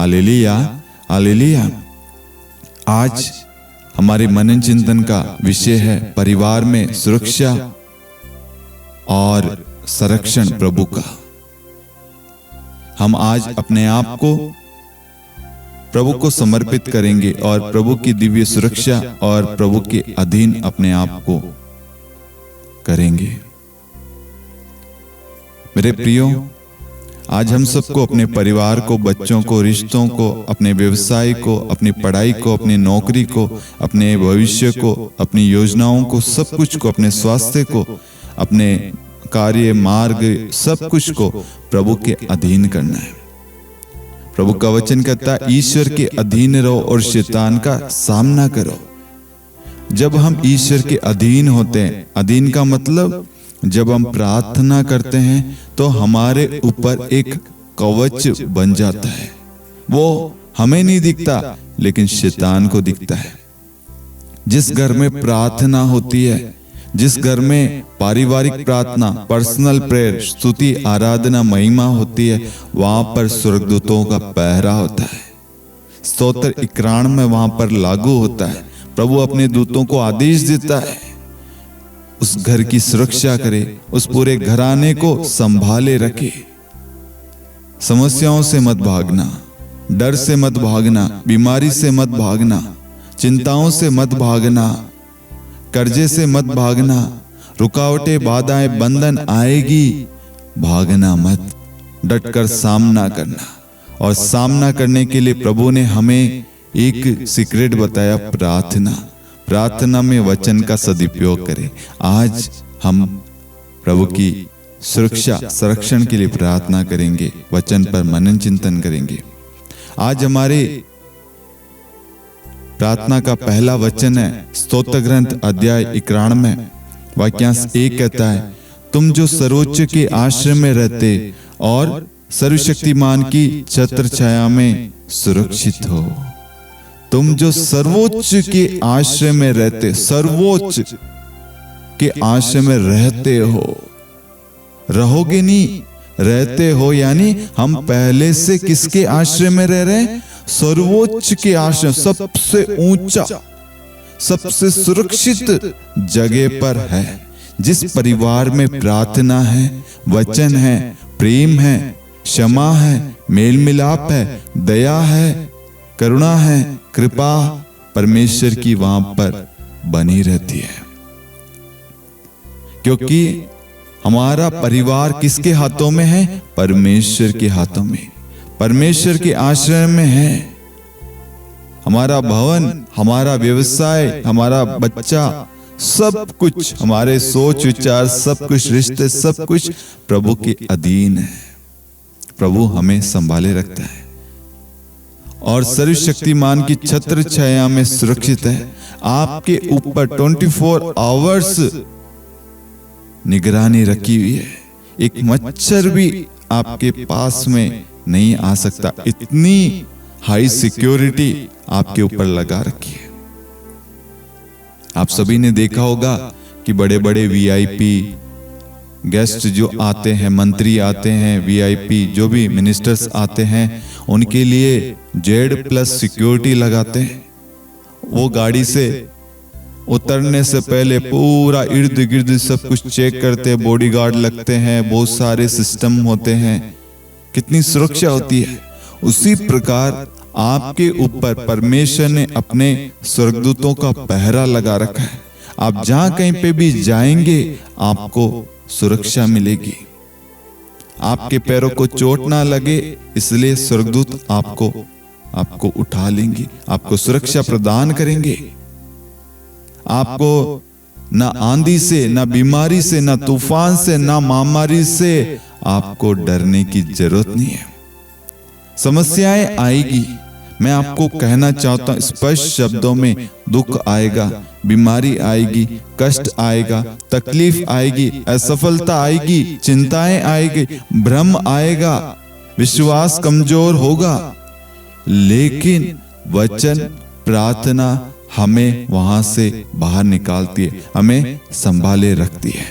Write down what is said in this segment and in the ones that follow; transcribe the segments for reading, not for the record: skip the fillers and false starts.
Hallelujah, hallelujah. आज हमारे मनन चिंतन का विषय है परिवार में सुरक्षा और संरक्षण प्रभु का। हम आज अपने आप को प्रभु को समर्पित करेंगे और प्रभु की दिव्य सुरक्षा और प्रभु के अधीन अपने आप को करेंगे। मेरे प्रियो, आज हम सबको अपने परिवार को, बच्चों को, रिश्तों को, अपने व्यवसाय को, अपनी पढ़ाई को, अपनी नौकरी को, अपने भविष्य को, अपनी योजनाओं को, सब कुछ को, अपने स्वास्थ्य को, अपने कार्य मार्ग, सब कुछ को प्रभु के अधीन करना है। प्रभु का वचन कहता है ईश्वर के अधीन रहो और शैतान का सामना करो। जब हम ईश्वर के अधीन होते हैं, अधीन का मतलब जब हम प्रार्थना करते हैं तो हमारे ऊपर एक कवच बन जाता है। वो हमें नहीं दिखता लेकिन शैतान को दिखता है। जिस घर में प्रार्थना होती है, जिस घर में पारिवारिक प्रार्थना, पर्सनल प्रेयर, स्तुति, आराधना, महिमा होती है, वहां पर स्वर्गदूतों का पहरा होता है। स्तोत्र इकरार में वहां पर लागू होता है। प्रभु अपने दूतों को आदेश देता है उस घर की सुरक्षा करे, उस पूरे घराने को संभाले रखे। समस्याओं से मत भागना, डर से मत भागना, बीमारी से मत भागना, चिंताओं से मत भागना, कर्जे से मत भागना, रुकावटें, बाधाएं, बंधन आएगी, भागना मत, डटकर सामना करना। और सामना करने के लिए प्रभु ने हमें एक सीक्रेट बताया, प्रार्थना। प्रार्थना में वचन का सदुपयोग करें। आज हम प्रभु की सुरक्षा, संरक्षण के लिए प्रार्थना करेंगे, वचन पर मनन चिंतन करेंगे। आज हमारे प्रार्थना का पहला वचन है स्तोत्र ग्रंथ अध्याय 91 वाक्यांश 1 कहता है, तुम जो सर्वोच्च के आश्रय में रहते और सर्वशक्तिमान की छत्र छाया में सुरक्षित हो। तुम जो सर्वोच्च के आश्रय में रहते, सर्वोच्च के आश्रय में रहते हो, रहोगे नहीं, रहते हो, यानी हम पहले से किसके आश्रय में रह रहे हैं? सर्वोच्च के आश्रय, सबसे ऊंचा, सबसे सुरक्षित जगह पर है। जिस परिवार में प्रार्थना है, वचन है, प्रेम है, क्षमा है, मेल मिलाप है, दया है, करुणा है, कृपा परमेश्वर की वहां पर बनी रहती है। क्योंकि हमारा परिवार किसके हाथों में है? परमेश्वर के हाथों में, परमेश्वर के आश्रय में है। हमारा भवन, हमारा व्यवसाय, हमारा बच्चा, सब कुछ, हमारे सोच विचार, सब कुछ, रिश्ते, सब कुछ प्रभु के अधीन है। प्रभु हमें संभाले रखता है और सर्वशक्तिमान की छत्र छाया में सुरक्षित है। आपके ऊपर 24 आवर्स निगरानी रखी हुई है। एक मच्छर भी आपके पास में नहीं आ सकता, इतनी हाई सिक्योरिटी आपके ऊपर लगा रखी है। आप सभी ने देखा होगा कि बड़े बड़े वीआईपी गेस्ट जो आते हैं, मंत्री आते हैं, वीआईपी जो भी मिनिस्टर्स आते हैं, उनके लिए Z+ सिक्योरिटी लगाते हैं। वो गाड़ी से उतरने से पहले पूरा इर्द गिर्द सब कुछ चेक करते हैं, बॉडीगार्ड लगते हैं, बहुत सारे सिस्टम होते हैं, कितनी सुरक्षा होती है। उसी प्रकार आपके ऊपर परमेश्वर ने अपने स्वर्गदूतों का पहरा लगा रखा है। आप जहां कहीं पे भी जाएंगे आपको सुरक्षा मिलेगी। आपके पैरों को चोट ना लगे, इसलिए स्वर्गदूत आपको उठा लेंगे, आपको सुरक्षा प्रदान करेंगे। आपको ना आंधी से, ना बीमारी से, ना तूफान से, ना महामारी से आपको डरने की जरूरत नहीं है। समस्याएं आएगी, मैं आपको कहना चाहता हूं स्पष्ट शब्दों में, दुख आएगा, बीमारी आएगी, कष्ट आएगा, तकलीफ आएगी, असफलता आएगी, चिंताएं आएगी, भ्रम आएगा, विश्वास कमजोर होगा, लेकिन वचन, प्रार्थना हमें वहां से बाहर निकालती है, हमें संभाले रखती है।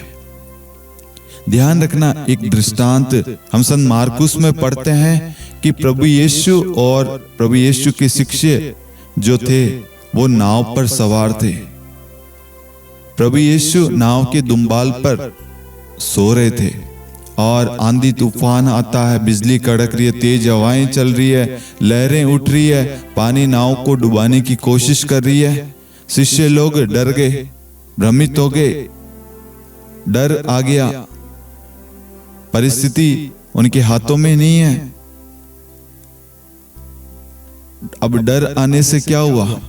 ध्यान रखना, एक दृष्टांत हम संत मार्कुस में पढ़ते हैं कि प्रभु यीशु और प्रभु यीशु के शिष्य जो थे वो नाव पर सवार थे। प्रभु यीशु नाव के दुम्बाल पर सो रहे थे और आंधी तूफान आता है, बिजली कड़क रही है, तेज हवाएं चल रही है, लहरें उठ रही है, पानी नाव को डुबाने की कोशिश कर रही है। शिष्य लोग डर गए, भ्रमित हो गए, डर आ गया। परिस्थिति उनके हाथों में नहीं है। अब डर आने से क्या हुआ?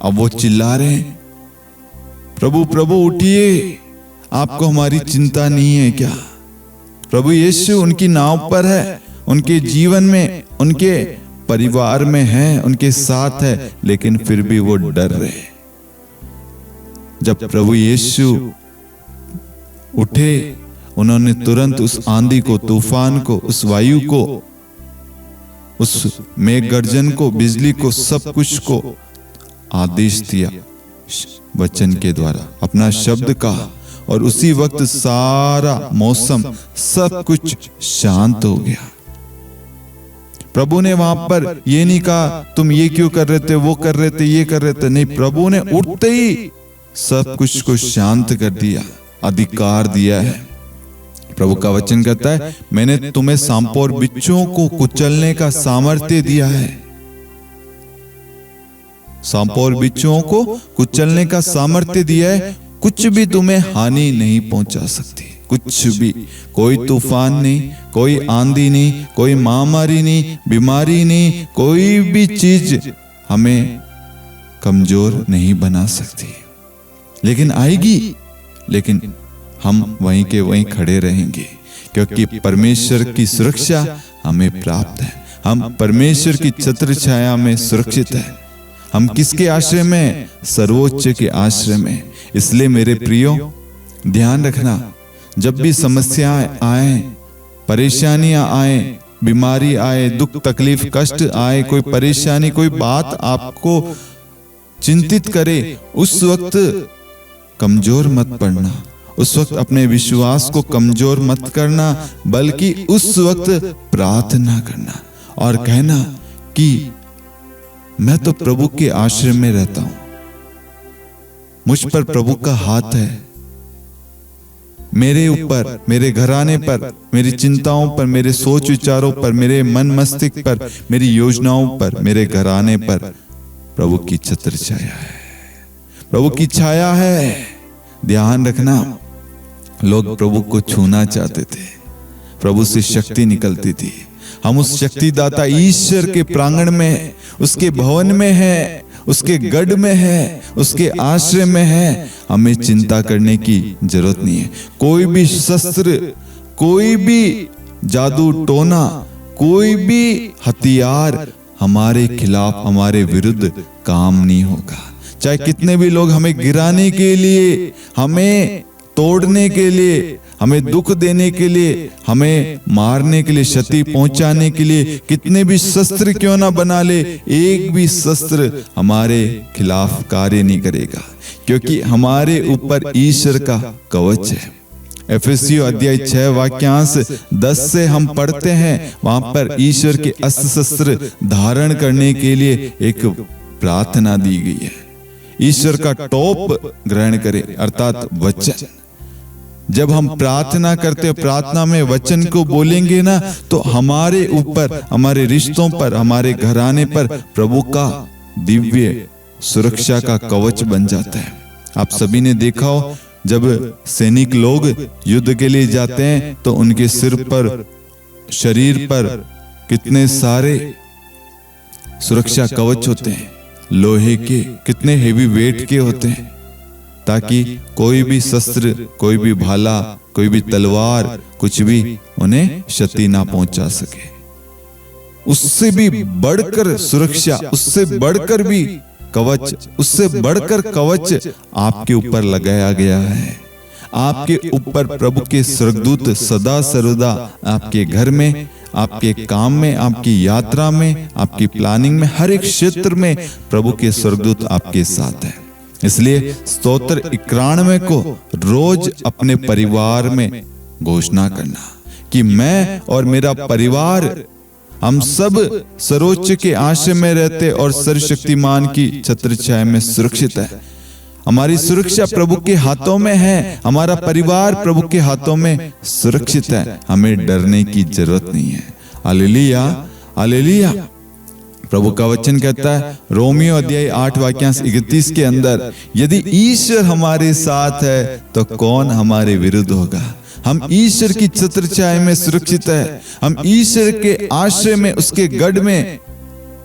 अब वो चिल्ला रहे हैं, प्रभु प्रभु उठिए, आपको हमारी चिंता नहीं है क्या? प्रभु यीशु उनकी नाव पर है, उनके जीवन में, उनके परिवार में है, उनके साथ है, लेकिन फिर भी वो डर रहे। जब प्रभु यीशु उठे, उन्होंने तुरंत उस आंधी को, तूफान को, उस वायु को, उस मेघ गर्जन को, बिजली को, सब कुछ को आदेश दिया वचन के द्वारा, अपना शब्द कहा, और उसी वक्त सारा मौसम, सब कुछ शांत हो गया। प्रभु ने वहां पर ये नहीं कहा तुम ये क्यों कर रहे थे, वो कर रहे थे, ये कर रहे थे, नहीं, प्रभु ने उठते ही सब कुछ को शांत कर दिया, अधिकार दिया है। प्रभु का वचन कहता है, मैंने तुम्हें सांपों और बिच्छुओं को कुचलने का सामर्थ्य दिया है। सांपों और बिच्छुओं को कुचलने का सामर्थ्य दिया है, कुछ भी तुम्हें हानि नहीं पहुंचा सकती, कुछ भी, कोई तूफान नहीं, कोई आंधी नहीं, कोई महामारी नहीं, बीमारी नहीं, कोई भी चीज हमें कमजोर नहीं बना सकती। लेकिन आएगी, लेकिन हम वहीं के वहीं खड़े रहेंगे, क्योंकि परमेश्वर की सुरक्षा हमें प्राप्त है। हम परमेश्वर की छत्र छाया में सुरक्षित है। हम किसके आश्रय में? सर्वोच्च के आश्रय में। इसलिए मेरे प्रियो, ध्यान रखना, जब भी समस्याएं आए, परेशानियां आए, बीमारी आए, दुख तकलीफ कष्ट आए, कोई परेशानी, कोई बात आपको चिंतित करे, उस वक्त कमजोर मत पड़ना, उस वक्त अपने विश्वास को कमजोर मत करना, बल्कि उस वक्त प्रार्थना करना और कहना कि मैं तो प्रभु के आश्रय में रहता हूं, मुझ पर प्रभु का हाथ है, मेरे ऊपर, मेरे घराने पर, मेरी चिंताओं पर, मेरे सोच विचारों पर, मेरे मन मस्तिष्क पर, मेरी योजनाओं पर, मेरे घराने पर प्रभु की छत्र छाया है, प्रभु की छाया है। ध्यान रखना, लोग प्रभु को छूना चाहते थे, प्रभु से शक्ति निकलती थी। हम उस शक्तिदाता ईश्वर के प्रांगण में, उसके भवन में है, उसके गढ़ में है, उसके आश्रय में है। हमें चिंता करने की जरूरत नहीं है। कोई भी शस्त्र, कोई भी जादू टोना, कोई भी हथियार हमारे खिलाफ, हमारे विरुद्ध काम नहीं होगा। चाहे कितने भी लोग हमें गिराने के लिए, हमें तोड़ने के लिए, हमें दुख देने के लिए, हमें मारने के लिए, क्षति पहुंचाने के लिए कितने भी शस्त्र क्यों ना बना ले, एक भी शस्त्र हमारे खिलाफ कार्य नहीं करेगा, क्योंकि हमारे ऊपर ईश्वर का कवच है। एफेसियों अध्याय 6 वाक्यांश 10 से हम पढ़ते हैं, वहां पर ईश्वर के अस्त्र शस्त्र धारण करने के लिए एक प्रार्थना दी गई है। ईश्वर का टॉप ग्रहण करें, अर्थात वचन। जब हम प्रार्थना करते, प्रार्थना में वचन को बोलेंगे ना, तो हमारे ऊपर, हमारे रिश्तों पर, हमारे घराने पर प्रभु का दिव्य सुरक्षा का कवच बन जाता है। आप सभी ने देखा हो, जब सैनिक लोग युद्ध के लिए जाते हैं तो उनके सिर पर, शरीर पर कितने सारे सुरक्षा कवच होते हैं, लोहे के, कितने हेवी वेट के होते हैं, ताकि कोई भी शस्त्र, कोई भी भाला, कोई भी तलवार, कुछ भी उन्हें क्षति ना पहुंचा सके। उससे भी बढ़कर सुरक्षा, उससे बढ़कर भी कवच, उससे बढ़कर कवच आपके ऊपर लगाया गया है। आपके ऊपर प्रभु के स्वर्गदूत सदा सर्वदा आपके घर में, आपके काम में, आपकी यात्रा में, आपकी प्लानिंग में, हर एक क्षेत्र में प्रभु के स्वर्गदूत आपके साथ है। इसलिए स्तोत्र 91 को रोज अपने परिवार में घोषणा करना कि मैं और मेरा परिवार हम सब सर्वोच्च के आश्रय में रहते और सर्वशक्तिमान की छत्र छाया में सुरक्षित है। हमारी सुरक्षा प्रभु के हाथों में है, हमारा परिवार प्रभु के हाथों में सुरक्षित है, हमें डरने की जरूरत नहीं है। Hallelujah, hallelujah. प्रभु का वचन कहता है रोमियो अध्याय 8 वाक्यांश 31 के अंदर, यदि ईश्वर हमारे साथ है तो कौन हमारे विरुद्ध होगा। हम ईश्वर की छत्र छाया में सुरक्षित है, हम ईश्वर के आश्रय में, उसके गढ़ में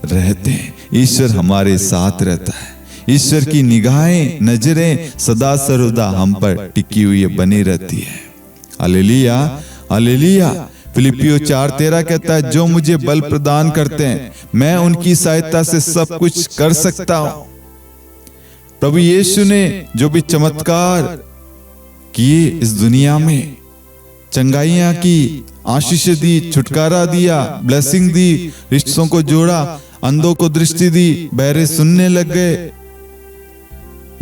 रहते हैं। ईश्वर हमारे साथ रहता है, ईश्वर की निगाहें, नजरें सदा सर्वदा हम पर टिकी हुई बनी रहती है। Hallelujah, hallelujah. फिलिपियो 4:13 कहता है, जो मुझे बल प्रदान करते हैं मैं उनकी सहायता से सब कुछ कर सकता हूं। प्रभु यीशु ने जो भी चमत्कार किए इस दुनिया में, चंगाइयां की, आशीष दी, छुटकारा दिया, ब्लेसिंग दी, रिश्तों को जोड़ा, अंधों को दृष्टि दी, बहरे सुनने लग गए,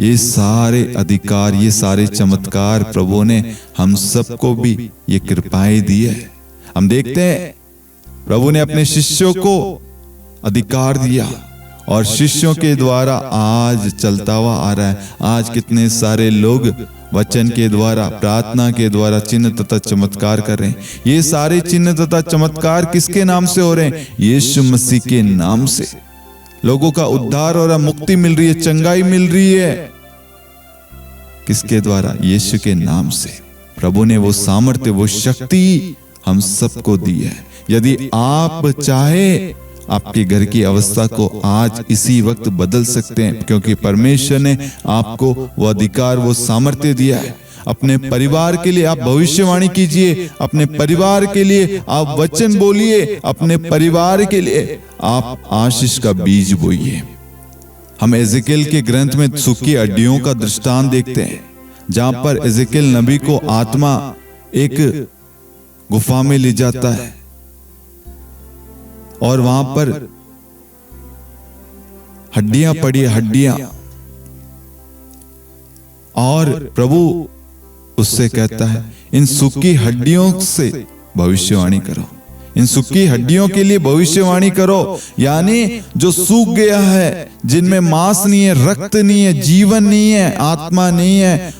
ये सारे अधिकार, ये सारे चमत्कार प्रभु ने हम सबको भी ये कृपाएं दी है। हम देखते हैं प्रभु ने अपने शिष्यों को अधिकार दिया और शिष्यों के द्वारा आज चलता हुआ आ रहा है। आज कितने सारे लोग वचन के द्वारा, प्रार्थना के द्वारा चिन्ह तथा चमत्कार कर रहे हैं। ये सारे चिन्ह तथा चमत्कार किसके नाम से हो रहे हैं? यीशु मसीह के नाम से। लोगों का उद्धार हो रहा, मुक्ति मिल रही है, चंगाई मिल रही है। किसके द्वारा? यीशु के नाम से। प्रभु ने वो सामर्थ्य, वो शक्ति हम सबको दी है। यदि आप चाहे आपके घर की अवस्था को आज इसी वक्त बदल सकते हैं, क्योंकि परमेश्वर ने आपको वो अधिकार, वो सामर्थ्य दिया है। अपने परिवार के लिए आप भविष्यवाणी कीजिए, अपने परिवार के लिए आप वचन बोलिए, अपने परिवार के लिए आप आशीष का बीज बोइए। हम एजेकिएल के ग्रंथ में सूखी हड्डियों का दृष्टांत देखते हैं, जहां पर एजेकिएल नबी को आत्मा एक गुफा में ले जाता है और वहां पर हड्डियां पड़ी, हड्डियां, और प्रभु उससे कहता है इन सूखी हड्डियों से भविष्यवाणी करो, इन सूखी हड्डियों के लिए भविष्यवाणी करो। यानी जो सूख गया है, जिनमें मांस नहीं है, रक्त नहीं है, जीवन नहीं है, आत्मा नहीं है,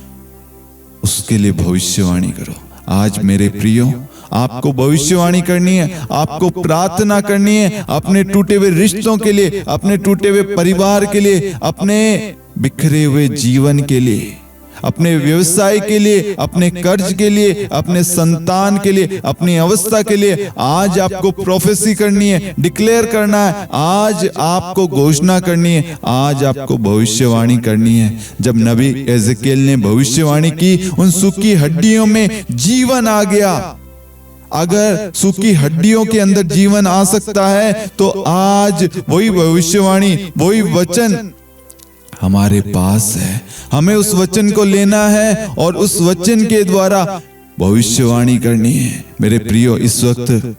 उसके लिए भविष्यवाणी करो। आज मेरे प्रियो, आपको भविष्यवाणी करनी है, आपको प्रार्थना करनी है अपने टूटे हुए रिश्तों के लिए, अपने टूटे हुए परिवार के लिए, अपने बिखरे हुए जीवन के लिए, अपने व्यवसाय के लिए, अपने कर्ज के लिए, अपने संतान के लिए, अपनी अवस्था के लिए। आज आपको प्रोफेसी करनी है, डिक्लेयर करना है, आज आपको घोषणा करनी है, आज आपको भविष्यवाणी करनी है। जब नबी एजेकिएल ने भविष्यवाणी की, उन सूखी हड्डियों में जीवन आ गया। अगर सूखी हड्डियों के अंदर जीवन आ सकता है, तो आज वही भविष्यवाणी, वही वचन हमारे पास है। हमें उस वचन को लेना है और उस वचन के द्वारा भविष्यवाणी करनी है। मेरे प्रियो, इस वक्त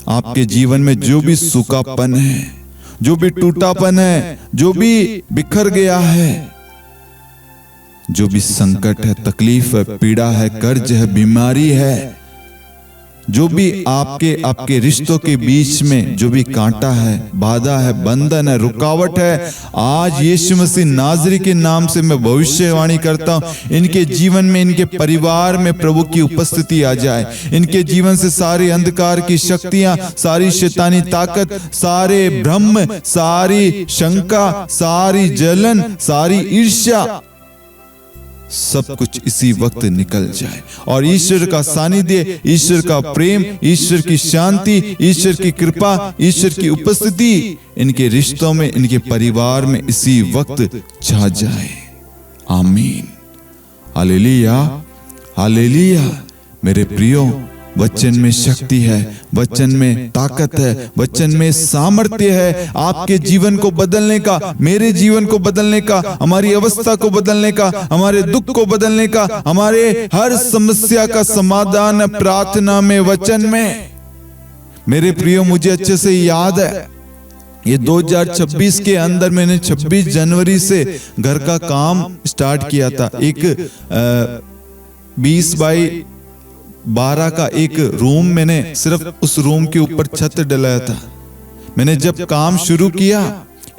आपके जीवन में जो भी सूखापन है, जो भी टूटापन है, जो भी बिखर गया है, जो भी संकट है, तकलीफ है, पीड़ा है, कर्ज है, बीमारी है, जो भी आपके रिश्तों के बीच में जो भी कांटा है, बाधा है, बंधन है, रुकावट है, आज यीशु मसीह नाज़री के नाम से मैं भविष्यवाणी करता हूं, इनके जीवन में, इनके परिवार में प्रभु की उपस्थिति आ जाए। इनके जीवन से सारी अंधकार की शक्तियां, सारी शैतानी ताकत, सारे भ्रम, सारी शंका, सारी जलन, सारी ईर्ष्या, सब कुछ इसी वक्त निकल जाए और ईश्वर का सानिध्य, ईश्वर का प्रेम, ईश्वर की शांति, ईश्वर की कृपा, ईश्वर की उपस्थिति इनके रिश्तों में, इनके परिवार में इसी वक्त छा जाए। आमीन, हालेलुया, हालेलुया। मेरे प्रियो, वचन में शक्ति है, वचन में ताकत है, वचन में सामर्थ्य है आपके जीवन को बदलने का, मेरे जीवन को बदलने का, हमारी अवस्था को बदलने का, हमारे दुख को बदलने का, हमारे हर समस्या का समाधान प्रार्थना में, वचन में। मेरे प्रियो, मुझे अच्छे से याद है, ये 2026 के अंदर मैंने 26 जनवरी से घर का काम स्टार्ट किया था। एक 20 बाई 12 का एक रूम मैंने सिर्फ उस रूम के ऊपर छत डलाया था। मैंने जब काम शुरू किया,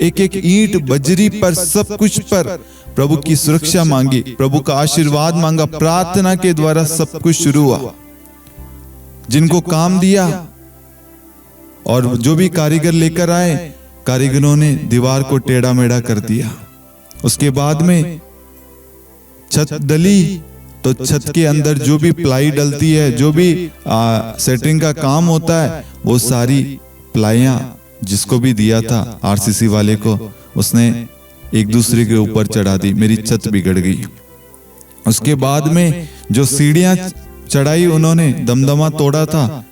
एक एक ईंट बजरी पर, सब कुछ पर प्रभु की सुरक्षा मांगी, प्रभु का आशीर्वाद मांगा, प्रार्थना के द्वारा सब कुछ शुरू हुआ। जिनको काम दिया और जो भी कारीगर लेकर आए, कारीगरों ने दीवार को टेढ़ा मेढ़ा कर दिया। उसके बाद में छत डली, तो छत के अंदर जो भी प्लाई डलती है, जो भी सेटिंग का काम होता है, वो सारी प्लाइयां जिसको भी दिया था आरसीसी वाले को, उसने एक दूसरे के ऊपर चढ़ा दी। मेरी छत बिगड़ गई। उसके बाद में जो सीढ़ियां चढ़ाई उन्होंने, दमदमा तोड़ा था,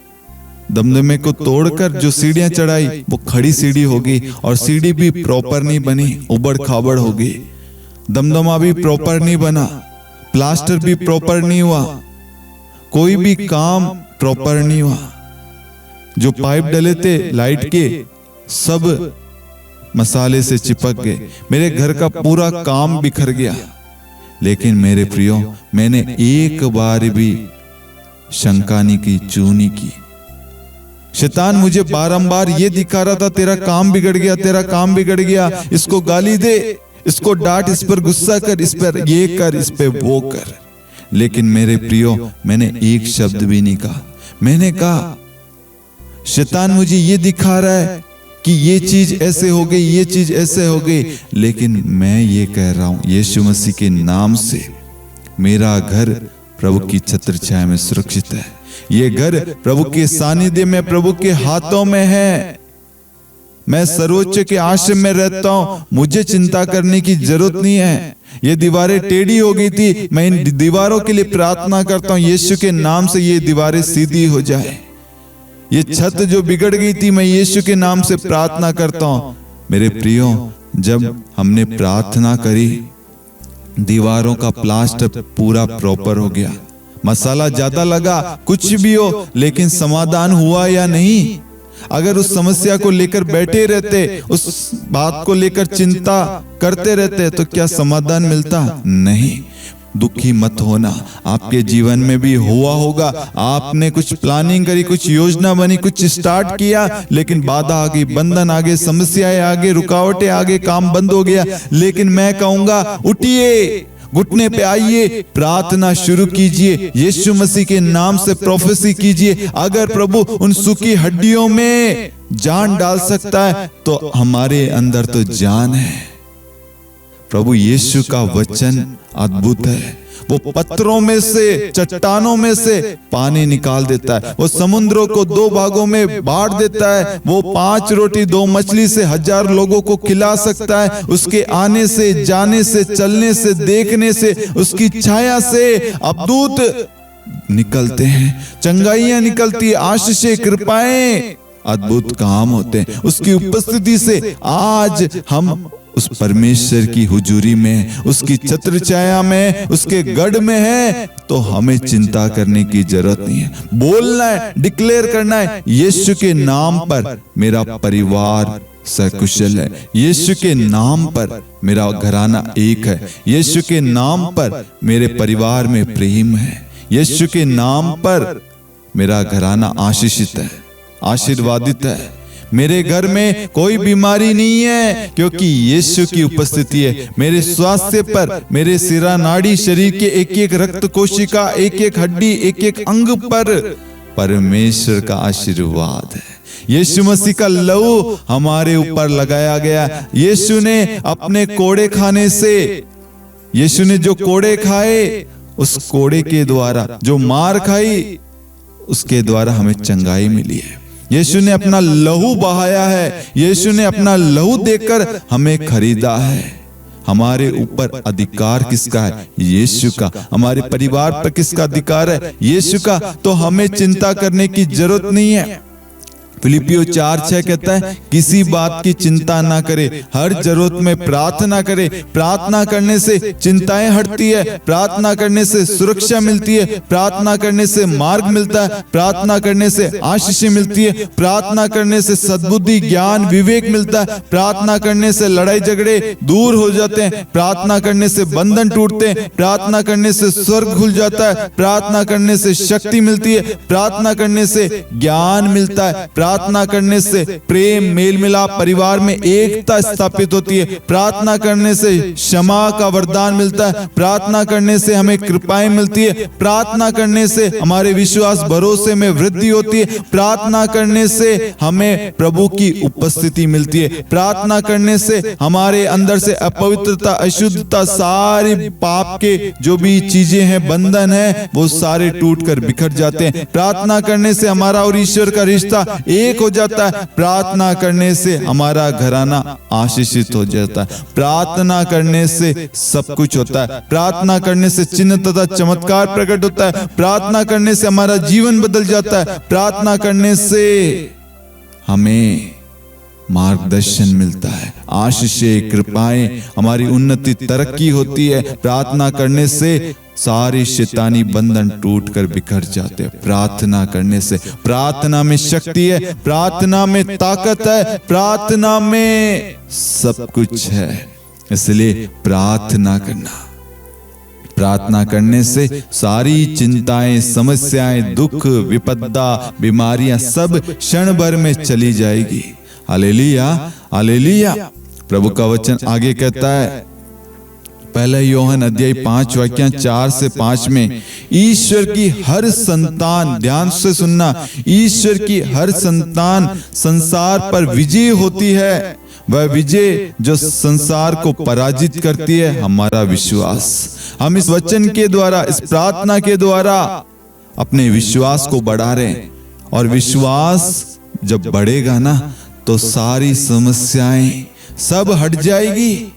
दमदमे को तोड़कर जो सीढ़ियां चढ़ाई वो खड़ी सीढ़ी हो गई, और सीढ़ी भी प्रॉपर नहीं बनी, उबड़ खाबड़ हो गई। दमदमा भी प्रॉपर नहीं बना, प्लास्टर भी प्रॉपर नहीं हुआ, कोई भी काम प्रॉपर नहीं हुआ। जो पाइप डले थे लाइट के, सब मसाले से चिपक गए। मेरे घर का पूरा काम बिखर गया। लेकिन मेरे प्रियो, मैंने एक बार भी शंका नहीं की, चूं नहीं की। शैतान मुझे बारंबार ये दिखा रहा था, तेरा काम बिगड़ गया, तेरा काम बिगड़ गया, इसको गाली दे, इसको डांट, इस पर गुस्सा कर, इस पर ये कर, इस पे वो कर। लेकिन मेरे प्रियो, मैंने एक शब्द भी नहीं कहा। मैंने कहा, शैतान मुझे ये दिखा रहा है कि ये चीज ऐसे हो गई, ये चीज ऐसे हो गई, लेकिन मैं ये कह रहा हूं, यीशु मसीह के नाम से मेरा घर प्रभु की छत्र छाया में सुरक्षित है। ये घर प्रभु के सानिध्य में, प्रभु के हाथों में है। मैं सर्वोच्च के आश्रम में रहता हूं, मुझे चिंता करने की जरूरत नहीं है। ये दीवारें टेढ़ी हो गई थी, मैं इन दीवारों के लिए प्रार्थना करता हूं, यीशु के नाम से ये दीवारें सीधी हो जाए। ये छत जो बिगड़ गई थी, मैं यीशु के नाम से प्रार्थना करता हूं। मेरे प्रियो, जब हमने प्रार्थना करी, दीवारों का प्लास्टर पूरा प्रॉपर हो गया। मसाला ज्यादा लगा, कुछ भी हो, लेकिन समाधान हुआ या नहीं? अगर उस समस्या को लेकर बैठे रहते, उस बात को लेकर चिंता करते रहते, तो क्या समाधान मिलता? नहीं। दुखी मत होना, आपके जीवन में भी हुआ होगा। आपने कुछ प्लानिंग करी, कुछ योजना बनी, कुछ स्टार्ट किया, लेकिन बाधा आ गई, बंधन आ गए, समस्याएं आ गई, रुकावटें आ गई, काम बंद हो गया। लेकिन मैं कहूंगा, उठिए, घुटने पे आइए, प्रार्थना शुरू कीजिए, यीशु मसीह के नाम से प्रोफेसी कीजिए। अगर प्रभु उन सूखी हड्डियों में जान डाल सकता है, तो हमारे अंदर तो जान है। प्रभु यीशु का वचन अद्भुत है। वो पत्थरों में से, चट्टानों में से पानी निकाल देता है। वो समुद्रों को 2 भागों में बांट देता है। वो 5 रोटी 2 मछली से 1000 लोगों को खिला सकता है। उसके आने से, जाने से, चलने से, देखने से, उसकी छाया से अद्भुत निकलते हैं, चंगाइयां निकलती, आशीषें, कृपाएं, अद्भुत काम होते हैं। उसकी उपस्थिति से आज हम उस परमेश्वर की हुजूरी में, उसकी छत्र छाया में, उसके गढ़ में है, तो हमें चिंता करने की जरूरत नहीं है। बोलना है, डिक्लेयर करना है, यीशु के नाम पर मेरा परिवार सकुशल है, यीशु के नाम पर मेरा घराना एक है, यीशु के नाम पर मेरे परिवार में प्रेम है, यीशु के नाम पर मेरा घराना आशीषित है, आशीर्वादित है। मेरे घर में कोई बीमारी नहीं है, क्योंकि यीशु की उपस्थिति है। मेरे स्वास्थ्य पर, मेरे सिरा नाड़ी, शरीर के एक एक रक्त कोशिका, एक एक हड्डी, एक एक अंग पर परमेश्वर का आशीर्वाद है। यीशु मसीह का लहू हमारे ऊपर लगाया गया। यीशु ने अपने कोड़े खाने से, यीशु ने जो कोड़े खाए, उस कोड़े के द्वारा, जो मार खाई, उसके द्वारा हमें चंगाई मिली है। यीशु ने अपना लहू बहाया है, यीशु ने अपना लहू देकर हमें खरीदा है। हमारे ऊपर अधिकार किसका है? यीशु का। हमारे परिवार पर किसका अधिकार है? यीशु का। तो हमें चिंता करने की जरूरत नहीं है। फिलिपियो 4:6 कहता है किसी बात की चिंता ना करे, हर जरूरत में प्रार्थना करे। प्रार्थना करने से चिंताएं हटती है, प्रार्थना करने से सुरक्षा मिलती है, प्रार्थना करने से मार्ग मिलता है, प्रार्थना करने से आशीषें मिलती है, प्रार्थना करने से सद्बुद्धि, ज्ञान, विवेक मिलता है, प्रार्थना करने से लड़ाई झगड़े दूर हो जाते हैं, प्रार्थना करने से बंधन टूटते हैं, प्रार्थना करने से स्वर्ग खुल जाता है, प्रार्थना करने से शक्ति मिलती है, प्रार्थना करने से ज्ञान मिलता है, प्रार्थना करने से प्रेम, मेल मिलाप, परिवार में एकता स्थापित होती है, प्रार्थना करने से क्षमा का वरदान मिलता है, प्रार्थना करने से हमें कृपाएं मिलती है, प्रार्थना करने से हमारे विश्वास भरोसे में वृद्धि होती है, प्रार्थना करने से हमें प्रभु की उपस्थिति मिलती है, प्रार्थना करने से हमारे अंदर से अपवित्रता, अशुद्धता, सारी पाप के जो भी चीजें हैं, बंधन है, वो सारे टूट कर बिखर जाते हैं। प्रार्थना करने से हमारा और ईश्वर का रिश्ता एक हो जाता है, प्रार्थना करने से हमारा घराना आशीषित हो जाता है, प्रार्थना करने से सब कुछ होता है, प्रार्थना करने से चिन्ह तथा चमत्कार प्रकट होता है, प्रार्थना करने से हमारा जीवन बदल जाता है, प्रार्थना करने से हमें मार्गदर्शन मिलता है, आशीषें, कृपाएं, हमारी उन्नति, तरक्की होती है। प्रार्थना करने से सारे शैतानी बंधन टूट कर बिखर जाते हैं। प्रार्थना करने से, प्रार्थना में शक्ति है, प्रार्थना में ताकत है, प्रार्थना में सब कुछ है। इसलिए प्रार्थना करना, प्रार्थना करने से सारी चिंताएं, समस्याएं, दुख, विपदा, बीमारियां सब क्षण भर में चली जाएगी। Hallelujah, hallelujah. प्रभु का वचन आगे कहता है, पहला योहन अध्याय 5 वाक्य 4 से 5 में, ईश्वर की हर संतान, ध्यान से सुनना, ईश्वर की हर संतान संसार पर विजय होती है। वह विजय जो संसार को पराजित करती है हमारा विश्वास। हम इस वचन के द्वारा, इस प्रार्थना के द्वारा अपने विश्वास को बढ़ा रहे हैं, और विश्वास जब बढ़ेगा ना तो सारी समस्याएं सब हट जाएगी,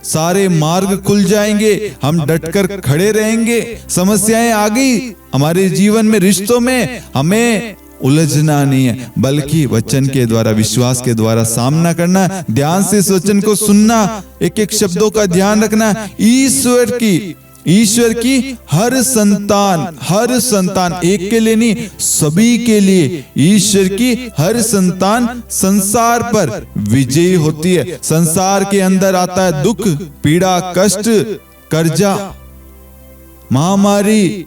सारे मार्ग खुल जाएंगे, हम डटकर खड़े रहेंगे। समस्याएं आ गई हमारे जीवन में, रिश्तों में, हमें उलझना नहीं है, बल्कि वचन के द्वारा, विश्वास के द्वारा सामना करना। ध्यान से इस वचन को सुनना, एक एक शब्दों का ध्यान रखना। ईश्वर की हर संतान, एक के लिए नहीं, सभी के लिए ईश्वर की हर संतान संसार पर विजयी होती है। संसार के अंदर आता है दुख, पीड़ा, कष्ट, कर्जा, महामारी,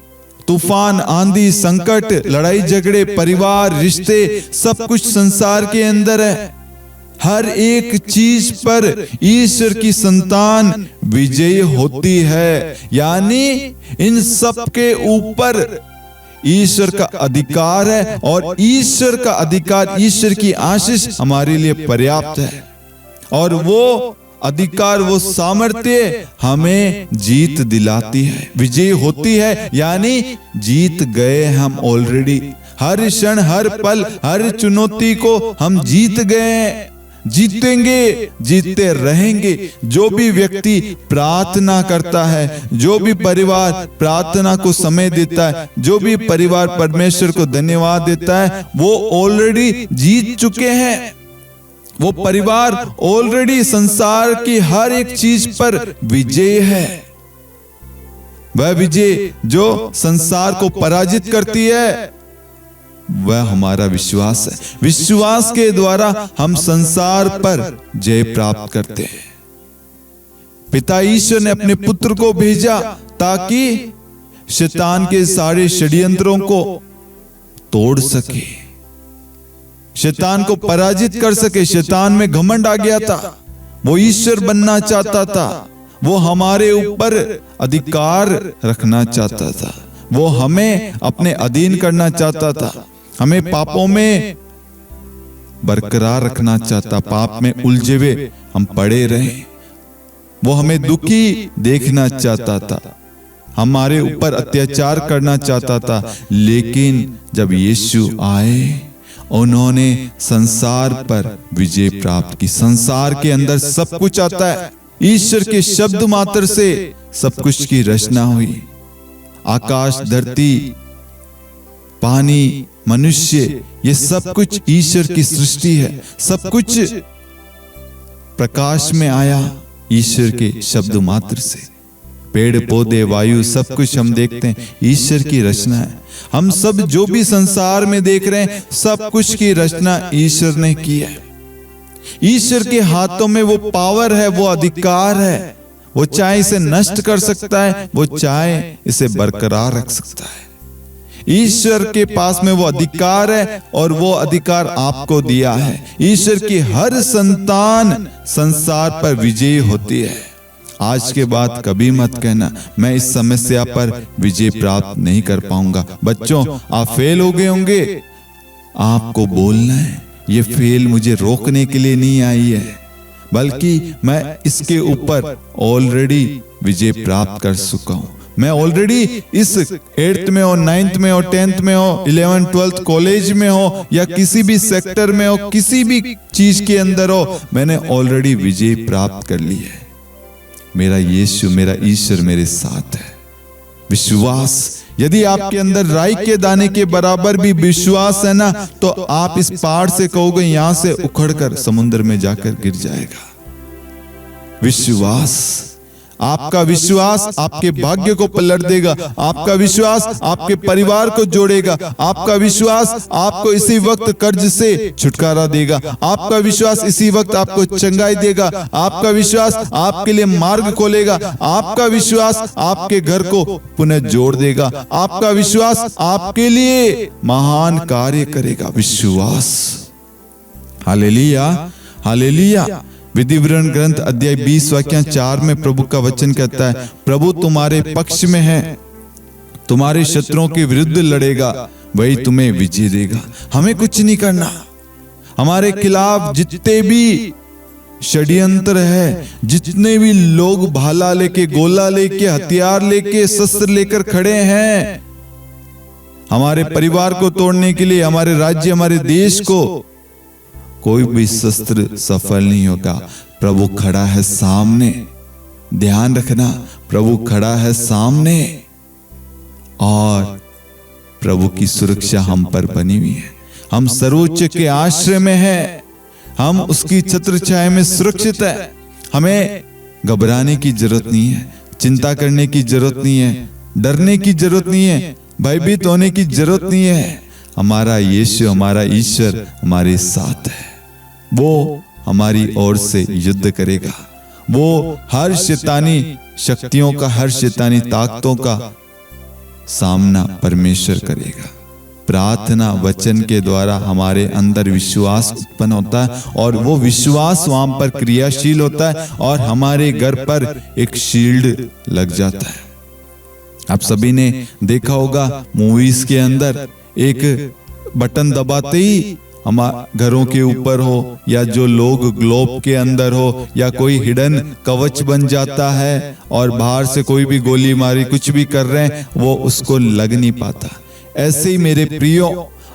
तूफान, आंधी, संकट, लड़ाई झगड़े, परिवार, रिश्ते, सब कुछ संसार के अंदर है। हर एक चीज पर ईश्वर की संतान विजयी होती है, यानी इन सब के ऊपर ईश्वर का अधिकार है, और ईश्वर का अधिकार, ईश्वर की आशीष हमारे लिए पर्याप्त है। और वो अधिकार, वो सामर्थ्य हमें जीत दिलाती है, विजयी होती है, यानी जीत गए हम ऑलरेडी। हर क्षण, हर पल, हर चुनौती को हम जीत गए, जीतेंगे, जीतते रहेंगे। जो भी व्यक्ति प्रार्थना करता है, जो भी परिवार प्रार्थना को समय देता है, जो भी परिवार परमेश्वर को धन्यवाद देता है, वो ऑलरेडी जीत चुके हैं। वो परिवार ऑलरेडी संसार की हर एक चीज पर विजय है। वह विजय जो संसार को पराजित करती है, वह हमारा विश्वास है। विश्वास के द्वारा हम संसार पर जय प्राप्त करते हैं। पिता ईश्वर ने अपने पुत्र को भेजा ताकि शैतान के सारे षड्यंत्रों को तोड़ सके, शैतान को पराजित कर सके। शैतान में घमंड आ गया था, वो ईश्वर बनना चाहता था, वो हमारे ऊपर अधिकार रखना चाहता था, वो हमें अपने अधीन करना चाहता था, हमें पापों में बरकरार रखना चाहता, पाप में उलझे हुए हम पड़े रहे। वो हमें दुखी देखना चाहता था, हमारे ऊपर अत्याचार करना चाहता था। लेकिन जब यीशु आए, उन्होंने संसार पर विजय प्राप्त की। संसार के अंदर सब कुछ आता है, ईश्वर के शब्द मात्र से सब कुछ की रचना हुई। आकाश, धरती, पानी, मनुष्य, ये सब कुछ ईश्वर की सृष्टि है। सब कुछ प्रकाश में आया ईश्वर के शब्द मात्र से। पेड़ पौधे, वायु, सब कुछ हम देखते हैं ईश्वर की रचना है। हम सब जो भी संसार में देख रहे हैं, सब कुछ की रचना ईश्वर ने की है। ईश्वर के हाथों में वो पावर है, वो अधिकार है। वो चाहे इसे नष्ट कर सकता है, वो चाहे इसे बरकरार रख सकता है। ईश्वर के पास में वो अधिकार है और वो अधिकार आपको दिया है। ईश्वर की हर संतान संसार पर विजयी होती है। आज के बाद कभी मत कहना मैं इस समस्या पर विजय प्राप्त नहीं कर पाऊंगा। बच्चों, आप फेल हो गए होंगे, आपको बोलना है ये फेल मुझे रोकने के लिए नहीं आई है, बल्कि मैं इसके ऊपर ऑलरेडी विजय प्राप्त कर चुका हूं। मैं ऑलरेडी इस 8th में हो, 9th में हो, 10th में हो, 11th 12th कॉलेज में हो या किसी भी सेक्टर में हो, किसी भी चीज के अंदर हो, मैंने ऑलरेडी विजय प्राप्त कर ली है। मेरा यीशु, मेरा ईश्वर मेरे साथ है। विश्वास, यदि आपके अंदर राई के दाने के बराबर भी विश्वास है ना, तो आप इस पहाड़ से कहोगे यहां से उखड़कर समुद्र में जाकर गिर जाएगा। विश्वास, आपका विश्वास आपके भाग्य को पलट देगा। आपका विश्वास आपके परिवार को जोड़ेगा। आपका विश्वास आपको इसी वक्त कर्ज से छुटकारा देगा। आपका विश्वास इसी वक्त आपको चंगाई देगा। आपका विश्वास आपके लिए मार्ग खोलेगा। आपका विश्वास आपके घर को पुनः जोड़ देगा। आपका विश्वास आपके लिए महान कार्य करेगा। विश्वास, हालेलुया, हालेलुया। विधिवरण ग्रंथ अध्याय 20 वाक्य 4 में प्रभु का वचन कहता है, प्रभु तुम्हारे पक्ष में है, तुम्हारे शत्रुओं के विरुद्ध लड़ेगा, वही तुम्हें विजय देगा। हमें कुछ नहीं करना। हमारे खिलाफ जितने भी षड्यंत्र है, जितने भी लोग भाला लेके, गोला लेके, हथियार लेके, शस्त्र लेकर खड़े हैं हमारे परिवार को तोड़ने के लिए, हमारे राज्य, हमारे देश को, कोई भी शस्त्र सफल नहीं होगा। प्रभु खड़ा है सामने। ध्यान रखना, प्रभु खड़ा है सामने और प्रभु की सुरक्षा हम पर बनी हुई है। हम सर्वोच्च के आश्रय में हैं। हम उसकी छत्र छाया में सुरक्षित है। हमें घबराने की जरूरत नहीं है, चिंता करने की जरूरत नहीं है, डरने की जरूरत नहीं है, भयभीत होने की जरूरत नहीं है। हमारा यीशु, हमारा ईश्वर हमारे साथ है। वो हमारी ओर से युद्ध करेगा। वो हर शैतानी शक्तियों का, हर शैतानी ताकतों का सामना परमेश्वर करेगा। प्रार्थना वचन के द्वारा हमारे अंदर विश्वास उत्पन्न होता है और वो विश्वास वहां पर क्रियाशील होता है और हमारे घर पर एक शील्ड लग जाता है। आप सभी ने देखा होगा मूवीज के अंदर एक बटन दबाते ही हमारे घरों के ऊपर हो या जो लोग ग्लोब के अंदर हो या कोई हिडन कवच बन जाता है और बाहर से कोई भी गोली मारी, कुछ भी कर रहे हैं, वो उसको लग नहीं पाता। ऐसे ही मेरे प्रियो,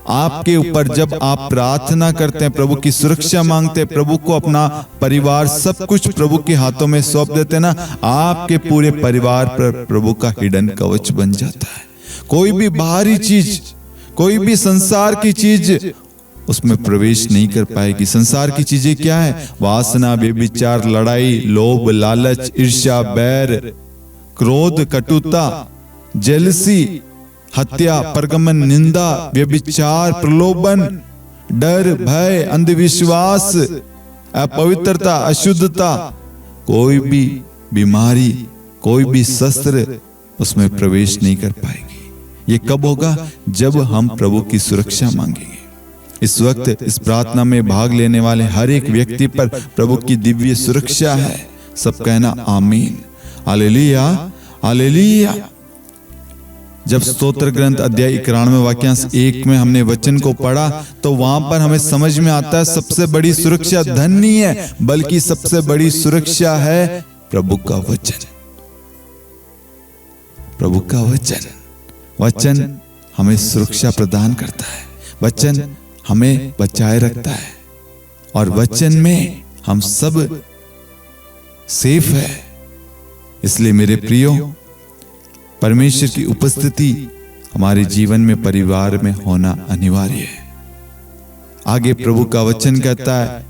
आपके ऊपर जब आप प्रार्थना करते हैं, प्रभु की सुरक्षा मांगते हैं, प्रभु को अपना परिवार सब कुछ प्रभु के हाथों में सौंप देते हैं ना, आपके पूरे परिवार पर प्रभु का हिडन कवच बन जाता है। कोई भी बाहरी चीज, कोई भी संसार की चीज उसमें प्रवेश नहीं कर पाएगी। संसार की चीजें क्या है? वासना, व्यभिचार, लड़ाई, लोभ, लालच, ईर्ष्या, बैर, क्रोध, कटुता, जेलसी, हत्या, परगमन, निंदा, व्यभिचार, प्रलोभन, डर, भय, अंधविश्वास, अपवित्रता, अशुद्धता, कोई भी बीमारी, कोई भी शस्त्र उसमें प्रवेश नहीं कर पाएगी। ये कब होगा? जब हम प्रभु की सुरक्षा मांगेंगे। इस वक्त इस प्रार्थना में भाग लेने वाले हर एक व्यक्ति पर प्रभु की दिव्य सुरक्षा है। सब कहना आमीन, हालेलुया, हालेलुया। जब स्तोत्र ग्रंथ अध्याय 91 वाक्यांश 1 में हमने वचन को पढ़ा तो वहां पर हमें समझ में आता है सबसे बड़ी सुरक्षा धन नहीं है, बल्कि सबसे बड़ी सुरक्षा है प्रभु का वचन। प्रभु का वचन, वचन हमें सुरक्षा प्रदान करता है। वचन हमें बचाए रखता है और वचन में हम सब सेफ है। इसलिए मेरे प्रियो, परमेश्वर की उपस्थिति हमारे जीवन में, परिवार में होना अनिवार्य है। आगे प्रभु का वचन कहता है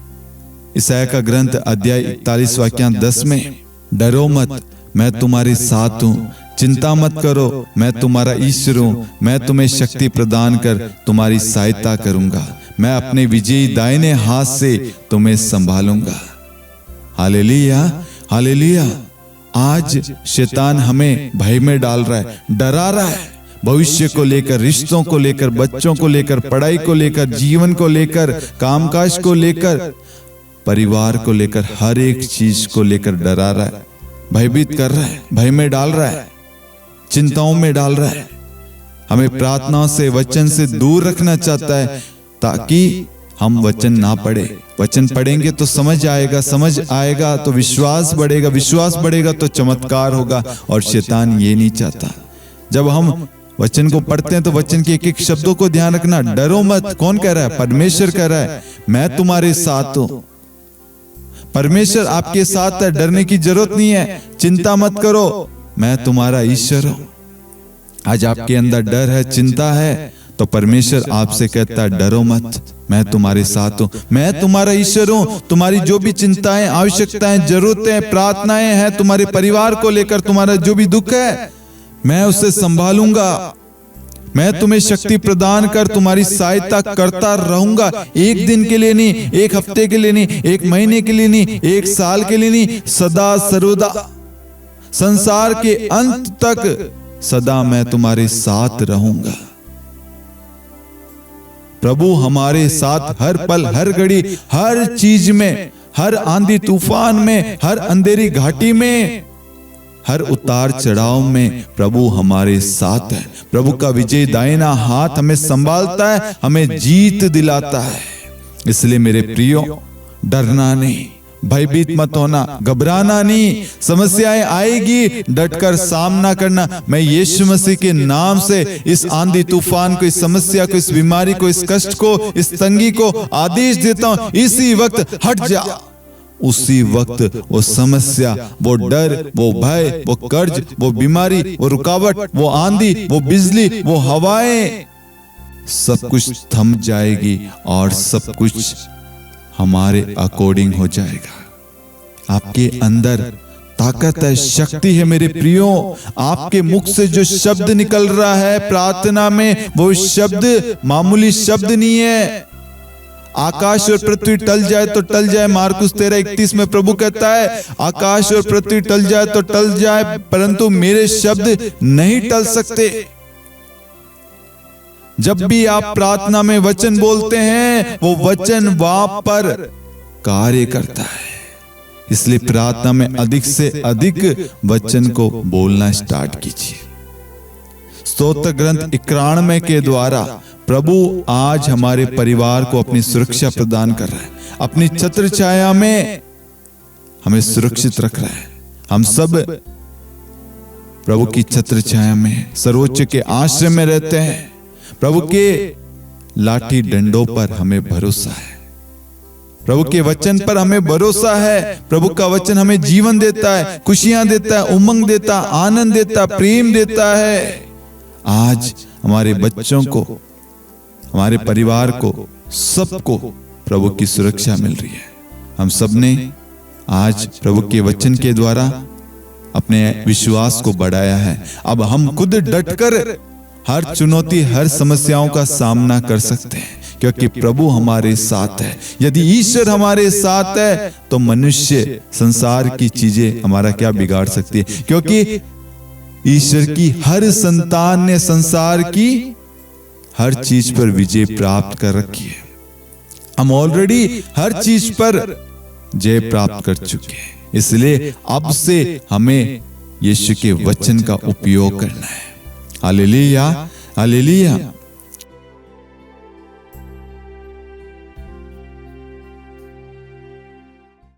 यशायाह का ग्रंथ अध्याय 41 वाक्य 10 में, डरो मत, मैं तुम्हारे साथ हूं, चिंता मत करो, मैं तुम्हारा ईश्वर हूं, मैं तुम्हें शक्ति प्रदान कर तुम्हारी सहायता करूंगा, मैं अपने विजयी दाहिने हाथ से तुम्हें संभालूंगा। Hallelujah, hallelujah. आज शैतान हमें भय में डाल रहा है, डरा रहा है, भविष्य को लेकर, रिश्तों को लेकर, बच्चों को लेकर, पढ़ाई को लेकर, जीवन को लेकर, कामकाज को लेकर, परिवार को लेकर, हर एक चीज को लेकर डरा रहा है, भयभीत कर रहा है, भय में डाल रहा है, चिंताओं में डाल रहा है। हमें प्रार्थनाओं से, वचन से दूर रखना चाहता है ताकि हम वचन ना पढ़े। वचन पढ़ेंगे तो समझ आएगा, समझ आएगा तो विश्वास बढ़ेगा, विश्वास बढ़ेगा तो चमत्कार होगा, और शैतान ये नहीं चाहता। जब हम वचन को पढ़ते हैं तो वचन के एक एक शब्दों को ध्यान रखना। डरो मत, कौन कह रहा है? परमेश्वर कह रहा है, मैं तुम्हारे साथ हूं। परमेश्वर आपके साथ है, डरने की जरूरत नहीं है, चिंता मत करो, मैं तुम्हारा ईश्वर हूं। आज आपके अंदर डर है, चिंता है, तो परमेश्वर आपसे कहता है डरो मत, मैं तुम्हारे साथ हूं, मैं तुम्हारा ईश्वर हूं। तुम्हारी जो भी चिंताएं, आवश्यकताएं, जरूरतें, प्रार्थनाएं हैं, तुम्हारे परिवार को लेकर तुम्हारा जो भी दुख है, मैं उसे संभालूंगा, मैं तुम्हें शक्ति प्रदान कर तुम्हारी सहायता करता रहूंगा। एक दिन के लिए नहीं, एक हफ्ते के लिए नहीं, एक महीने के लिए नहीं, एक साल के लिए नहीं, सदा सर्वदा, संसार के अंत तक सदा मैं तुम्हारे साथ रहूंगा। प्रभु हमारे साथ हर पल, हर घड़ी, हर चीज में, हर आंधी तूफान में, हर अंधेरी घाटी में, हर उतार चढ़ाव में प्रभु हमारे साथ है। प्रभु का विजय दाहिना हाथ हमें संभालता है, हमें जीत दिलाता है। इसलिए मेरे प्रियो, डरना नहीं, भयभीत मत होना, घबराना नहीं। समस्याएं आएगी, डटकर सामना करना। मैं यीशु मसीह के नाम से इस आंधी तूफान को, इस समस्या को, इस बीमारी को, इस कष्ट को, इस तंगी को आदेश देता हूं, इसी वक्त हट जा। उसी वक्त वो समस्या, वो डर, वो भय, वो कर्ज, वो बीमारी, वो रुकावट, वो आंधी, वो बिजली, वो हवाएं, सब कुछ थम जाएगी और सब कुछ हमारे अकॉर्डिंग हो जाएगा। आपके अंदर ताकत है, शक्ति है मेरे प्रियो। आपके मुख से जो शब्द निकल रहा है प्रार्थना में, वो शब्द मामूली शब्द नहीं है। आकाश और पृथ्वी टल जाए तो टल जाए, मार्कुस 13:31 में प्रभु कहता है, आकाश और पृथ्वी टल जाए तो टल जाए, परंतु मेरे शब्द नहीं टल सकते। जब भी आप प्रार्थना में वचन बोलते हैं, वो वचन वहां पर कार्य करता है। इसलिए प्रार्थना में अधिक से अधिक वचन को बोलना स्टार्ट कीजिए। स्तोत्र ग्रंथ 91 के द्वारा प्रभु आज हमारे परिवार को अपनी सुरक्षा प्रदान कर रहा है, अपनी छत्र छाया में हमें सुरक्षित रख रहा है। हम सब प्रभु की छत्र छाया में, सर्वोच्च के आश्रय में रहते हैं। प्रभु के लाठी डंडों पर हमें भरोसा है, प्रभु के वचन पर हमें भरोसा है। प्रभु का वचन हमें जीवन देता है, खुशियां देता है, उमंग देता है, आनंद देता है, प्रेम देता है। आज हमारे बच्चों को, हमारे परिवार को, सबको प्रभु की सुरक्षा मिल रही है। हम सब ने आज प्रभु के वचन के द्वारा अपने विश्वास को बढ़ाया है। अब हम खुद डटकर हर चुनौती, हर समस्याओं का सामना कर सकते हैं, क्योंकि प्रभु हमारे साथ है। यदि ईश्वर हमारे साथ है तो मनुष्य, संसार की चीजें हमारा क्या बिगाड़ सकती है? क्योंकि ईश्वर की हर संतान ने संसार की हर चीज पर विजय प्राप्त कर रखी है। हम ऑलरेडी हर चीज पर जय प्राप्त कर चुके हैं। इसलिए अब से हमें यीशु के वचन का उपयोग करना है। Hallelujah, hallelujah.